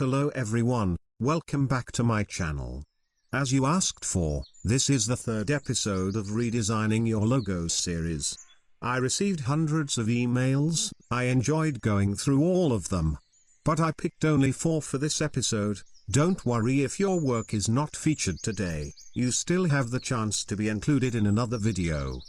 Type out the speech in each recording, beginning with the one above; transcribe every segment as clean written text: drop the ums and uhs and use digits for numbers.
Hello everyone, welcome back to my channel. As you asked for, this is the third episode of Redesigning Your Logos series. I received hundreds of emails, I enjoyed going through all of them. But I picked only 4 for this episode. Don't worry if your work is not featured today, you still have the chance to be included in another video.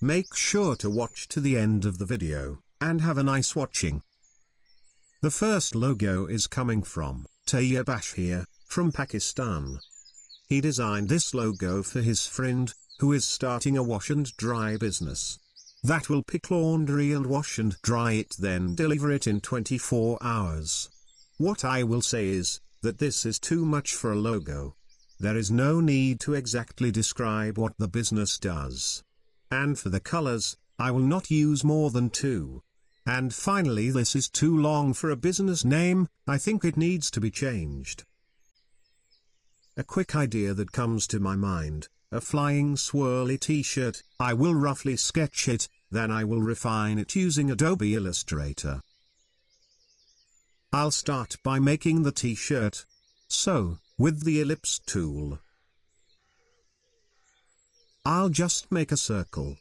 Make sure to watch to the end of the video, and have a nice watching. The first logo is coming from Tayyab Ashir, from Pakistan. He designed this logo for his friend, who is starting a wash and dry business. That will pick laundry and wash and dry it, then deliver it in 24 hours. What I will say is, that this is too much for a logo. There is no need to exactly describe what the business does. And for the colors, I will not use more than 2. And finally, this is too long for a business name, I think it needs to be changed. A quick idea that comes to my mind, a flying swirly t-shirt. I will roughly sketch it, then I will refine it using Adobe Illustrator. I'll start by making the t-shirt. So, with the ellipse tool, I'll just make a circle.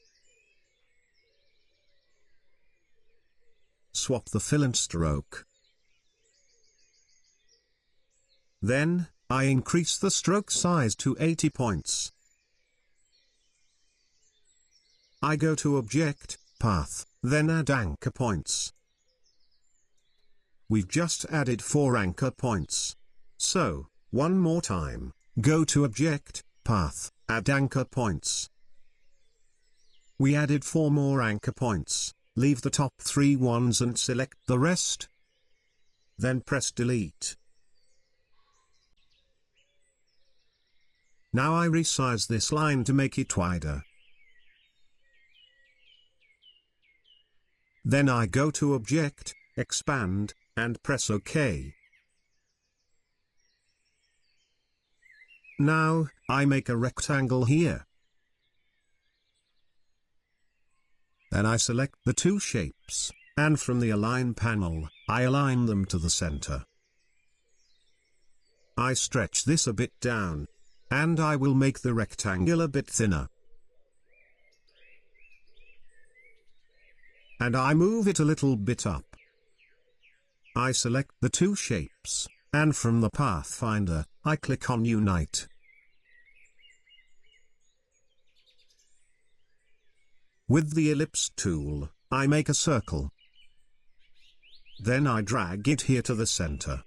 Swap the fill and stroke. Then, I increase the stroke size to 80 points. I go to Object, Path, then add anchor points. We've just added 4 anchor points. So, one more time, go to Object, Path, add anchor points. We added 4 more anchor points. Leave the top 3 ones and select the rest. Then press Delete. Now I resize this line to make it wider. Then I go to Object, Expand, and press OK. Now, I make a rectangle here. Then I select the 2 shapes, and from the Align panel, I align them to the center. I stretch this a bit down, and I will make the rectangle a bit thinner. And I move it a little bit up. I select the 2 shapes, and from the Pathfinder, I click on Unite. With the ellipse tool, I make a circle. Then I drag it here to the center.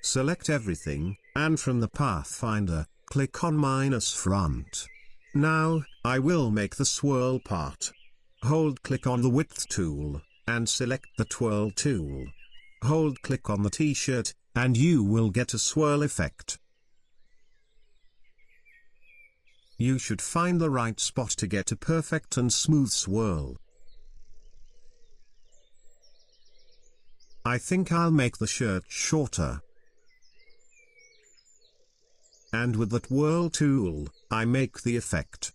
Select everything, and from the Pathfinder, click on -front. Now, I will make the swirl part. Hold-click on the Width tool, and select the Twirl tool. Hold-click on the t-shirt, and you will get a swirl effect. You should find the right spot to get a perfect and smooth swirl. I think I'll make the shirt shorter. And with the Twirl tool, I make the effect.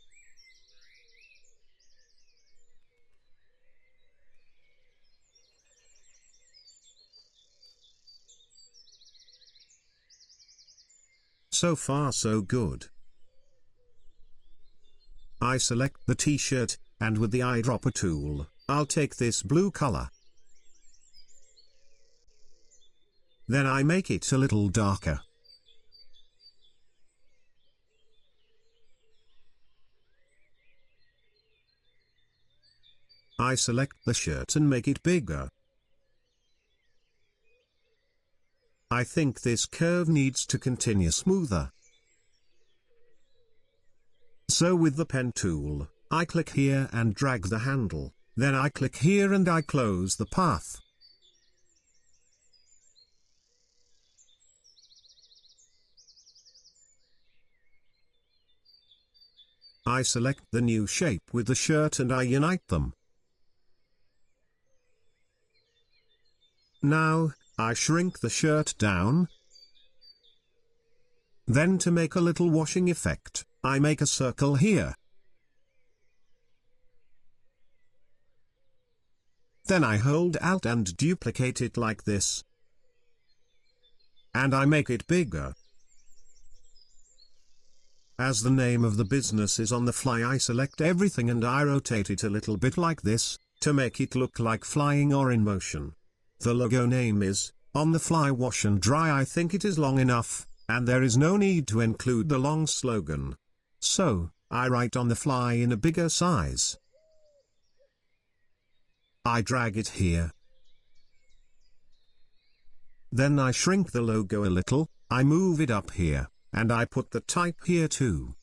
So far so good. I select the t-shirt, and with the eyedropper tool, I'll take this blue color. Then I make it a little darker. I select the shirt and make it bigger. I think this curve needs to continue smoother. So with the pen tool, I click here and drag the handle, then I click here and I close the path. I select the new shape with the shirt and I unite them. Now, I shrink the shirt down. Then to make a little washing effect, I make a circle here. Then I hold Alt and duplicate it like this. And I make it bigger. As the name of the business is on the fly, I select everything and I rotate it a little bit like this, to make it look like flying or in motion. The logo name is On the Fly Wash and Dry. I think it is long enough, and there is no need to include the long slogan. So, I write On the Fly in a bigger size. I drag it here. Then I shrink the logo a little, I move it up here, and I put the type here too.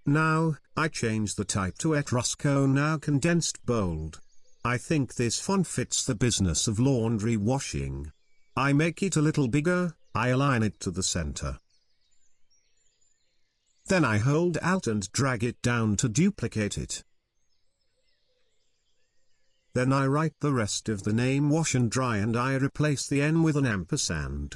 Now, I change the type to Etrusco, now condensed bold. I think this font fits the business of laundry washing. I make it a little bigger, I align it to the center. Then I hold Alt and drag it down to duplicate it. Then I write the rest of the name Wash and Dry and I replace the N with an ampersand.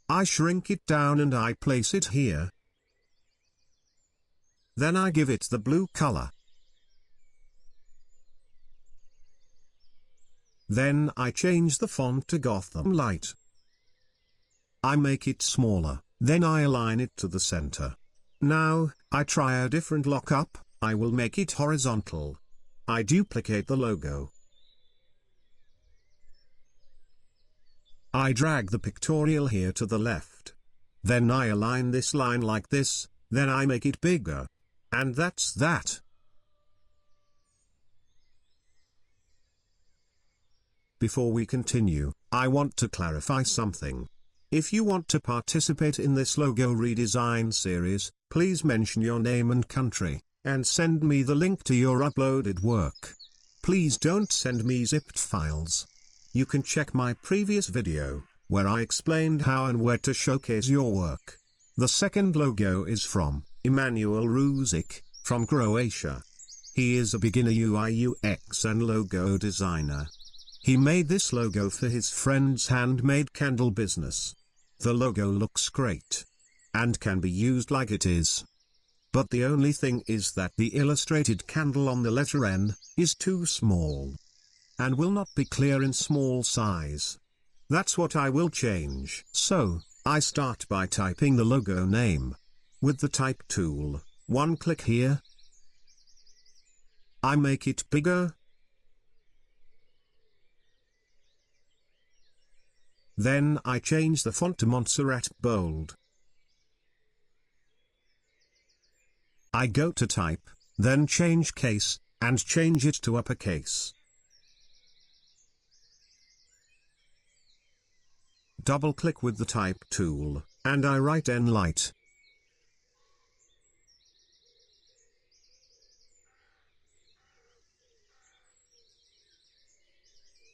I shrink it down and I place it here. Then I give it the blue color. Then I change the font to Gotham Light. I make it smaller. Then I align it to the center. Now, I try a different lockup. I will make it horizontal. I duplicate the logo. I drag the pictorial here to the left. Then I align this line like this, then I make it bigger. And that's that. Before we continue, I want to clarify something. If you want to participate in this logo redesign series, please mention your name and country, and send me the link to your uploaded work. Please don't send me zipped files. You can check my previous video, where I explained how and where to showcase your work. The second logo is from Emanuel Ruzic, from Croatia. He is a beginner UI UX and logo designer. He made this logo for his friend's handmade candle business. The logo looks great, and can be used like it is. But the only thing is that the illustrated candle on the letter N is too small, and will not be clear in small size. That's what I will change. So, I start by typing the logo name. With the type tool, one click here. I make it bigger. Then I change the font to Montserrat Bold. I go to type, then change case, and change it to uppercase. Double-click with the type tool, and I write N light.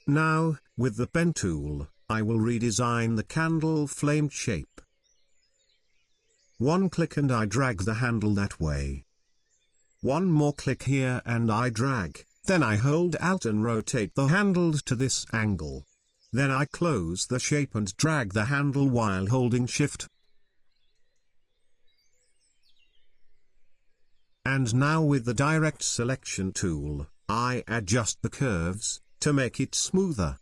Now, with the pen tool, I will redesign the candle flame shape. One click and I drag the handle that way. One more click here and I drag, then I hold Alt and rotate the handle to this angle. Then I close the shape and drag the handle while holding Shift. And now with the Direct Selection tool, I adjust the curves, to make it smoother.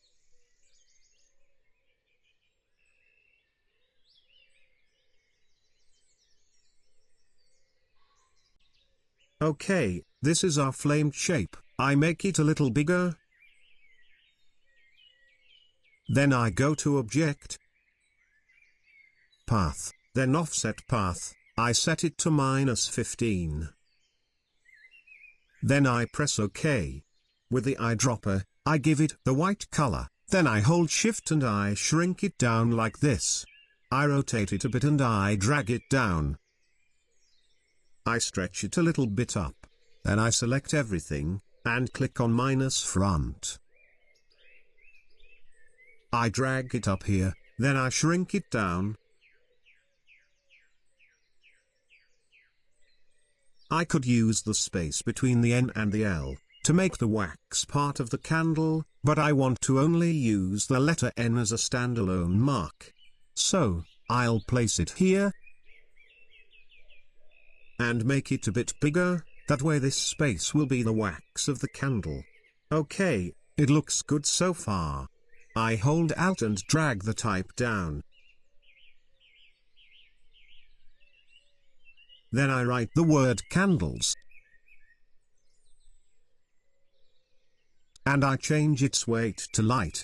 Okay, this is our flamed shape. I make it a little bigger. Then I go to Object, Path, then Offset Path, I set it to -15. Then I press OK. With the eyedropper, I give it the white color, then I hold Shift and I shrink it down like this. I rotate it a bit and I drag it down. I stretch it a little bit up, then I select everything, and click on -front. I drag it up here, then I shrink it down. I could use the space between the N and the L, to make the wax part of the candle, but I want to only use the letter N as a standalone mark. So, I'll place it here and make it a bit bigger, that way this space will be the wax of the candle. Okay, it looks good so far. I hold Alt and drag the type down. Then I write the word candles. And I change its weight to light.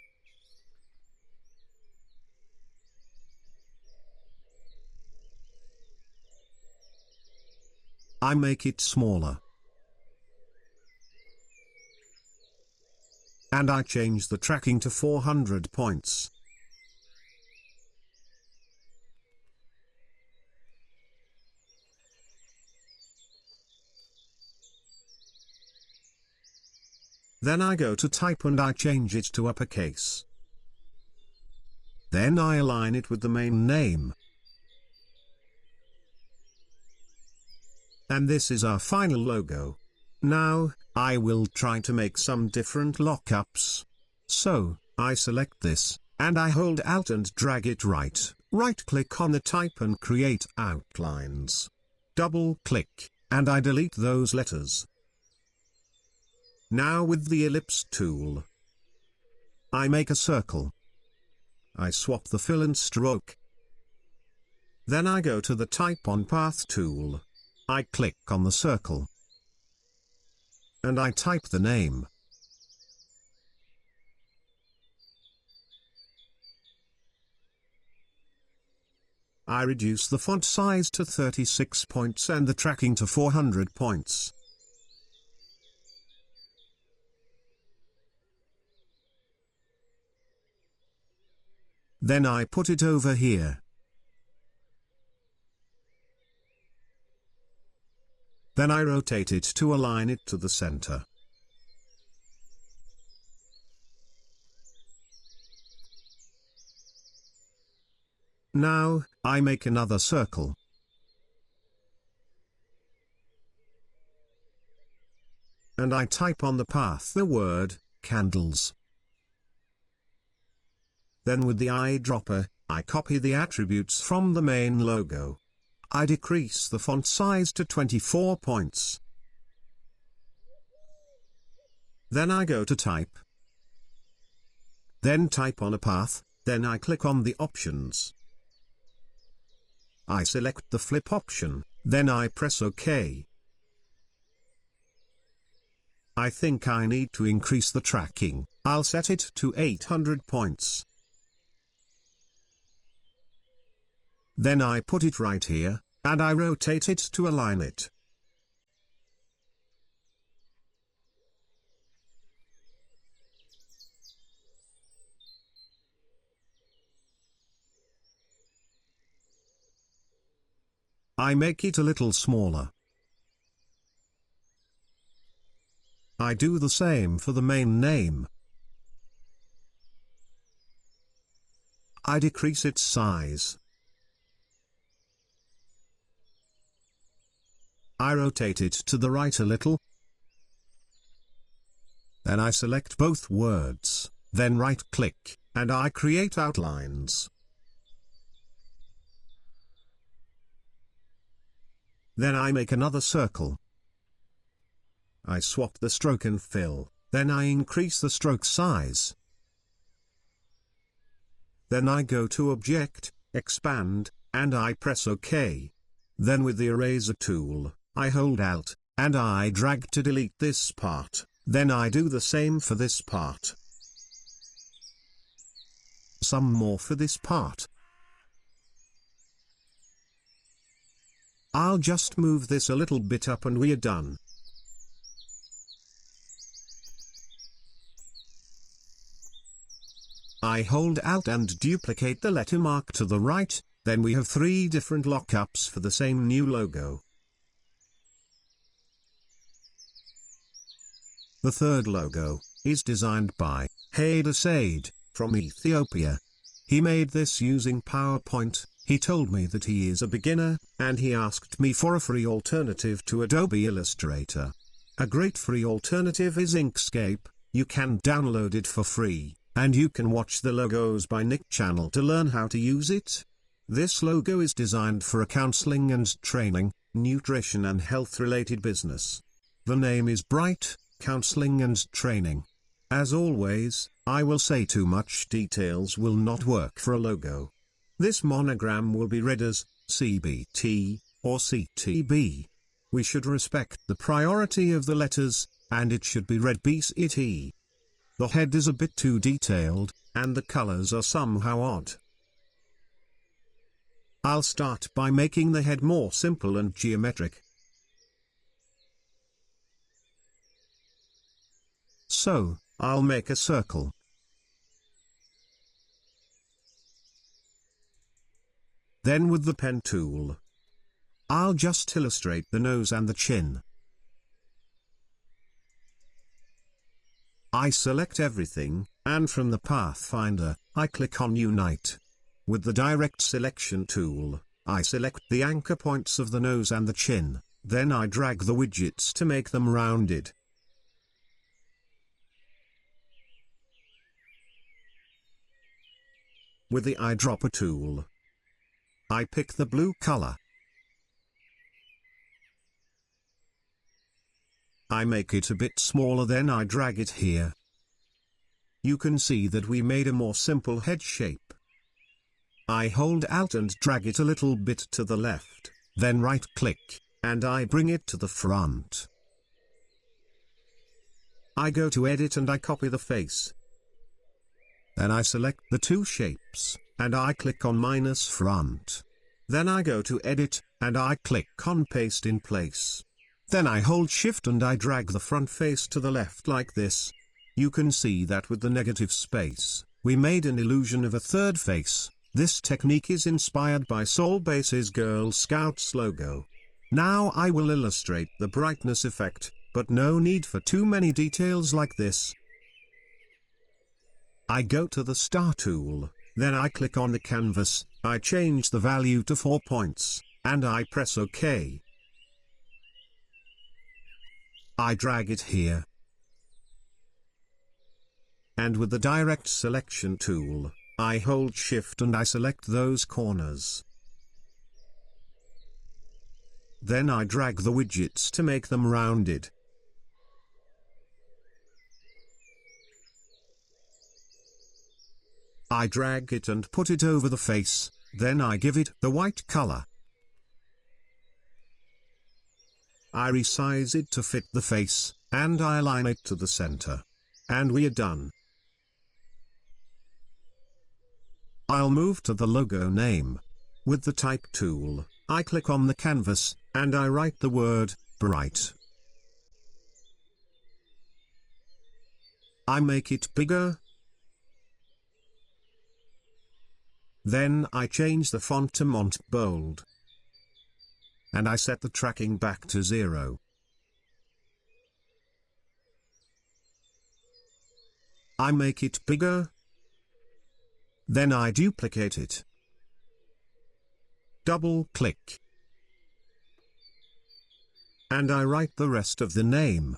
I make it smaller. And I change the tracking to 400 points. Then I go to type and I change it to uppercase. Then I align it with the main name. And this is our final logo. Now, I will try to make some different lockups. So, I select this, and I hold Alt and drag it right-click on the type and create outlines. Double-click, and I delete those letters. Now with the ellipse tool, I make a circle. I swap the fill and stroke. Then I go to the Type on Path tool. I click on the circle. And I type the name. I reduce the font size to 36 points and the tracking to 400 points. Then I put it over here. Then I rotate it to align it to the center. Now, I make another circle. And I type on the path the word, candles. Then with the eyedropper, I copy the attributes from the main logo. I decrease the font size to 24 points. Then I go to type. Then type on a path, then I click on the options. I select the flip option, then I press OK. I think I need to increase the tracking. I'll set it to 800 points. Then I put it right here, and I rotate it to align it. I make it a little smaller. I do the same for the main name. I decrease its size. I rotate it to the right a little. Then I select both words, then right-click, and I create outlines. Then I make another circle. I swap the stroke and fill, then I increase the stroke size. Then I go to Object, Expand, and I press OK. Then with the Eraser tool, I hold Alt, and I drag to delete this part, then I do the same for this part. Some more for this part. I'll just move this a little bit up and we're done. I hold Alt and duplicate the letter mark to the right, then we have 3 different lockups for the same new logo. The third logo is designed by Redesign from Ethiopia. He made this using PowerPoint. He told me that he is a beginner, and he asked me for a free alternative to Adobe Illustrator. A great free alternative is Inkscape. You can download it for free, and you can watch the Logos by Nick channel to learn how to use it. This logo is designed for a counseling and training, nutrition and health related business. The name is bright, counseling and training. As always, I will say too much details will not work for a logo. This monogram will be read as CBT or CTB. We should respect the priority of the letters, and it should be read BCT. The head is a bit too detailed, and the colors are somehow odd. I'll start by making the head more simple and geometric. So, I'll make a circle. Then with the pen tool, I'll just illustrate the nose and the chin. I select everything, and from the Pathfinder, I click on Unite. With the Direct Selection tool, I select the anchor points of the nose and the chin, then I drag the widgets to make them rounded. With the Eyedropper tool, I pick the blue color. I make it a bit smaller, then I drag it here. You can see that we made a more simple head shape. I hold Alt and drag it a little bit to the left, then right-click, and I bring it to the front. I go to Edit and I copy the face. Then I select the two shapes, and I click on -front. Then I go to Edit, and I click on Paste in Place. Then I hold Shift and I drag the front face to the left like this. You can see that with the negative space, we made an illusion of a third face. This technique is inspired by Soulbase's Girl Scouts logo. Now I will illustrate the brightness effect, but no need for too many details like this. I go to the Star tool, then I click on the canvas, I change the value to 4 points, and I press OK. I drag it here. And with the Direct Selection tool, I hold Shift and I select those corners. Then I drag the widgets to make them rounded. I drag it and put it over the face, then I give it the white color. I resize it to fit the face, and I align it to the center. And we are done. I'll move to the logo name. With the Type tool, I click on the canvas, and I write the word, bright. I make it bigger. Then I change the font to Mont Bold. And I set the tracking back to 0. I make it bigger. Then I duplicate it. Double-click. And I write the rest of the name.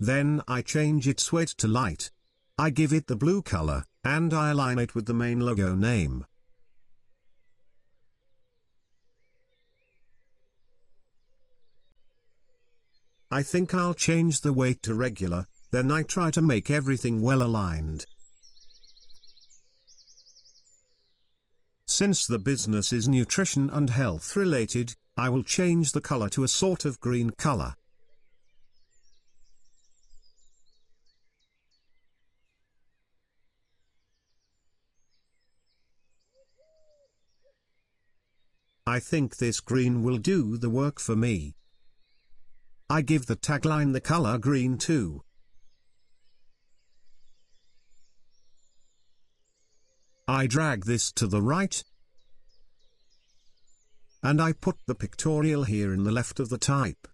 Then I change its weight to light. I give it the blue color, and I align it with the main logo name. I think I'll change the weight to regular, then I try to make everything well aligned. Since the business is nutrition and health related, I will change the color to a sort of green color. I think this green will do the work for me. I give the tagline the color green too. I drag this to the right. And I put the pictorial here in the left of the type.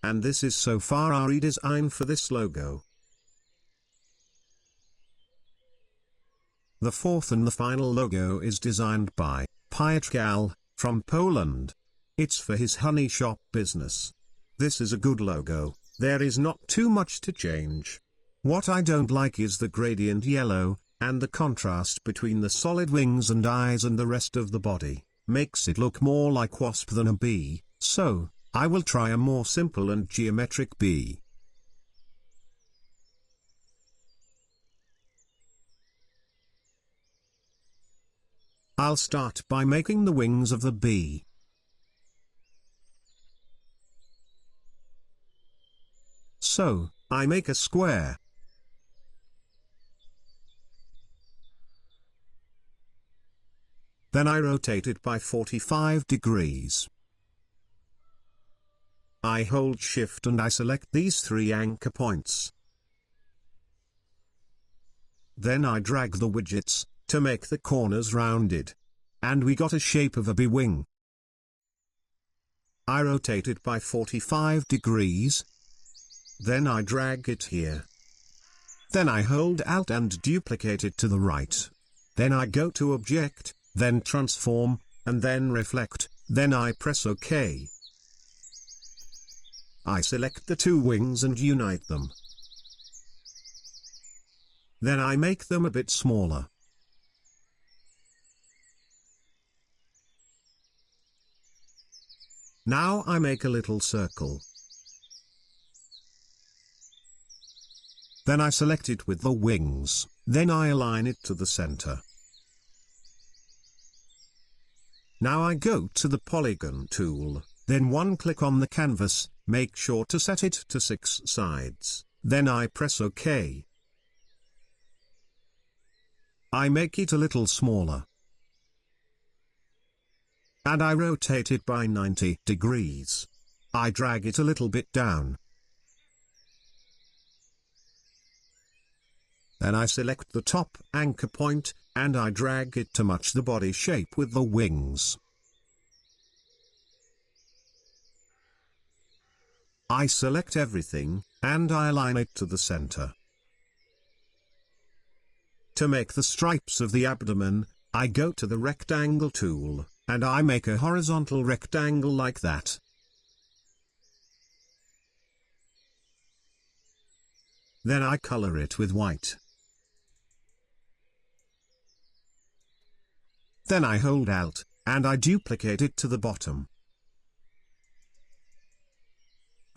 And this is so far our redesign for this logo. The fourth and the final logo is designed by Piotr from Poland. It's for his honey shop business. This is a good logo, there is not too much to change. What I don't like is the gradient yellow, and the contrast between the solid wings and eyes and the rest of the body, makes it look more like wasp than a bee, so I will try a more simple and geometric bee. I'll start by making the wings of the bee. So, I make a square. Then I rotate it by 45 degrees. I hold Shift and I select these 3 anchor points. Then I drag the widgets, to make the corners rounded. And we got a shape of a bee wing. I rotate it by 45 degrees. Then I drag it here. Then I hold Alt and duplicate it to the right. Then I go to Object, then Transform, and then Reflect, then I press OK. I select the 2 wings and unite them. Then I make them a bit smaller. Now I make a little circle. Then I select it with the wings, then I align it to the center. Now I go to the Polygon tool, then one click on the canvas, make sure to set it to 6 sides, then I press OK. I make it a little smaller. And I rotate it by 90 degrees. I drag it a little bit down. Then I select the top anchor point, and I drag it to match the body shape with the wings. I select everything, and I align it to the center. To make the stripes of the abdomen, I go to the rectangle tool, and I make a horizontal rectangle like that. Then I color it with white. Then I hold Alt, and I duplicate it to the bottom.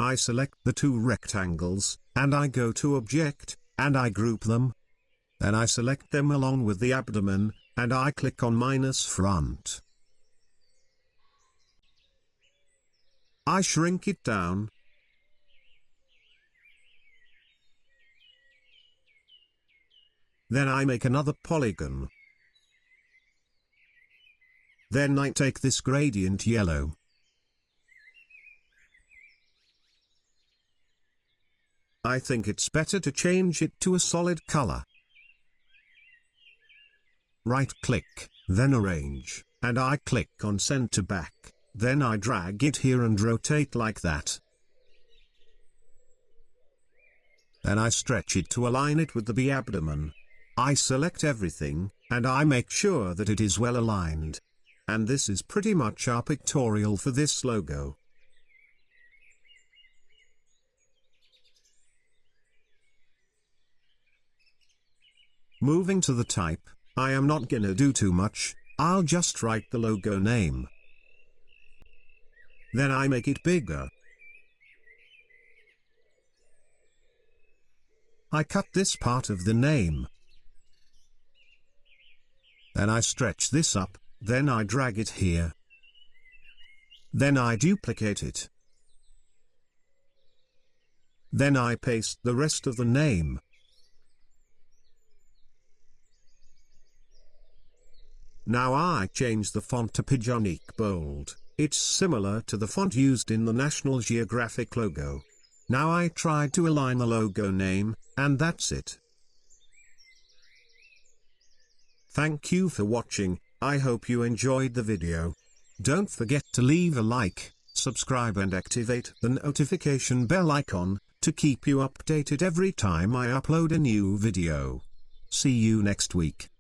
I select the 2 rectangles, and I go to Object, and I group them. Then I select them along with the abdomen, and I click on -front. I shrink it down. Then I make another polygon. Then I take this gradient yellow. I think it's better to change it to a solid color. Right-click, then Arrange, and I click on Send to Back, then I drag it here and rotate like that. Then I stretch it to align it with the bee abdomen. I select everything, and I make sure that it is well aligned. And this is pretty much our pictorial for this logo. Moving to the type, I am not gonna do too much, I'll just write the logo name. Then I make it bigger. I cut this part of the name. Then I stretch this up, then I drag it here. Then I duplicate it. Then I paste the rest of the name. Now I change the font to Pigeonic Bold. It's similar to the font used in the National Geographic logo. Now I try to align the logo name, and that's it. Thank you for watching, I hope you enjoyed the video. Don't forget to leave a like, subscribe and activate the notification bell icon, to keep you updated every time I upload a new video. See you next week.